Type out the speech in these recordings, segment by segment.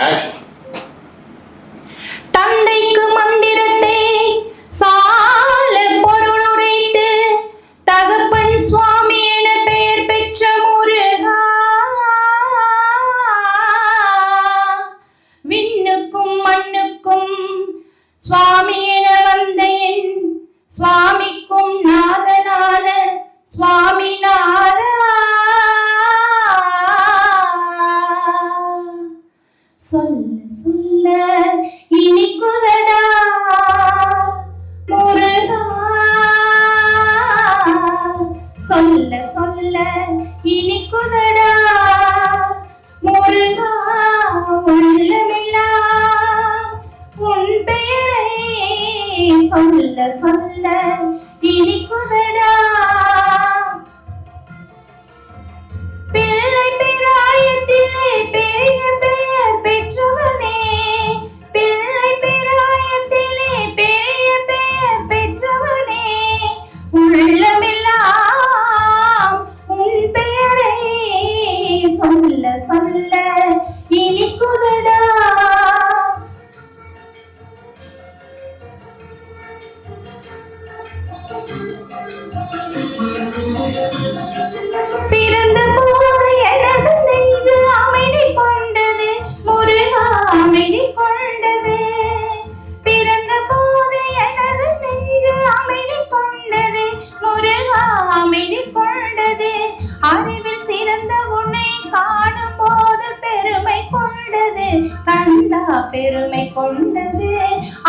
Action. தந்தைக்கு மந்திரத்தை சால பொருளுரைத்து தகப்பன் சுவாமி என பெயர் பெற்ற முருகா, விண்ணுக்கும் மண்ணுக்கும் சுவாமி என வந்த என் சுவாமிக்கும் நாதனான சுவாமிநாதா, சொல்ல சொல்ல இனிக்குதடா முருகா, சொல்ல சொல்ல இனிக்குதடா முருகா, உள்ளமெல்லாம் உன் பெயரை சொல்ல சொல்ல இனிக்குதடா. பிள்ளை பிராயத்திலே பெரிய பெயர் பெற்றவனே, பிள்ளை பிராயத்திலே பெரிய பெயர் பெற்றவனே, உள்ளமெல்லாம் உன் பெயரை சொல்ல சொல்ல இனிக்குதடா. பிறந்த போது எனது நெஞ்சு அமைதி கொண்டது முருகா, அமைதி கொண்டது. பிறந்த போது எனது நெஞ்சு அமைதி கொண்டது முருகா, அமைதி கொண்டது. அறிவில் சிறந்த உன்னை காணும் போது பெருமை கொண்டது கந்தா, பெருமை கொண்டது.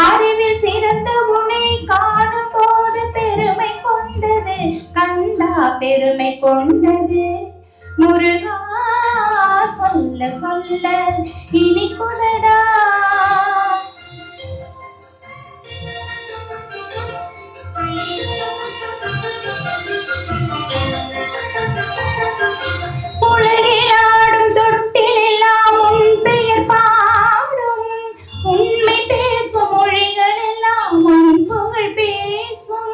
அறிவில் சிறந்த உன்னை காணும் போது பெருமை கொண்டது கந்தா, பெருமை கொண்டது. முருகா, சொல்ல சொல்ல இனிக்குதடா. உலகிலாடும் தொட்டிலெல்லாம் உன் பெயர் பாடும், உண்மை பேசும் மொழிகள் எல்லாம் உன் புகழ் பேசும்.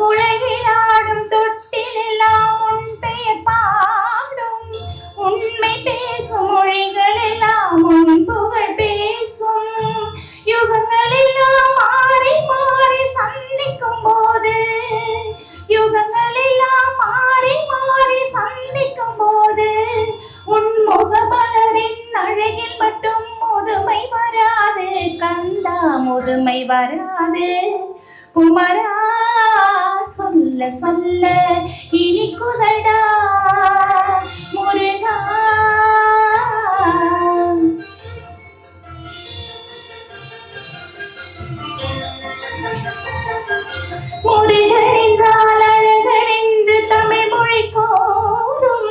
உலகிலாடும் தொட்டிலெல்லாம் உன் பெயர் பாடும், உண்மை பேசும் மொழிகள் எல்லாம் உன் புகழ் பேசும். யுகங்கள் எல்லாம் மாறி மாறி சந்திக்கும் போது, யுகங்கள் எல்லாம் மாறி மாறி சந்திக்கும் போது, உன் முகமலரின் அழகில் மட்டும் முதுமை வராது கந்தா, முதுமை வராது. குமரா, சொல்ல சொல்ல இனிக்குதடா முருகா. முருகன் என்றால் அழகன் என்று தமிழ் மொழி கோரும்,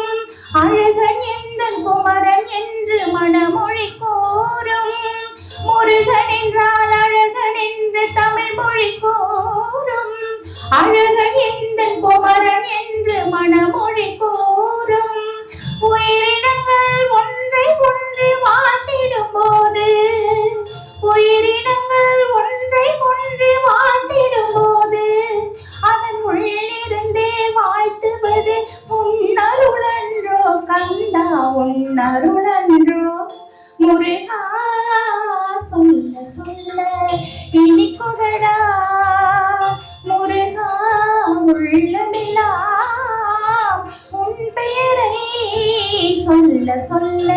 அழகன் எந்தன் குமரன் என்று மணமொழி கோரும். முருகன் என்றால் அழகன் என்று தமிழ் மொழி கோரும், அழகன் எந்தன் குமரன் என்று மணமொழி கோரும். உயிரினங்கள் ஒன்றை ஒன்று வாழ்த்திடும் போது, உயிரினங்கள் ஒன்றை ஒன்று வாழ்த்திடும் போது, அதன் உள்ளிருந்தே வாழ்த்துவது உன்னருளன்றோ கந்தா, உன்னருளன்றோ. முருகா, சொல்ல சொல்ல இனிக்குதடா முருகா, உள்ளமெல்லாம் உன் பெயரை சொல்ல சொல்ல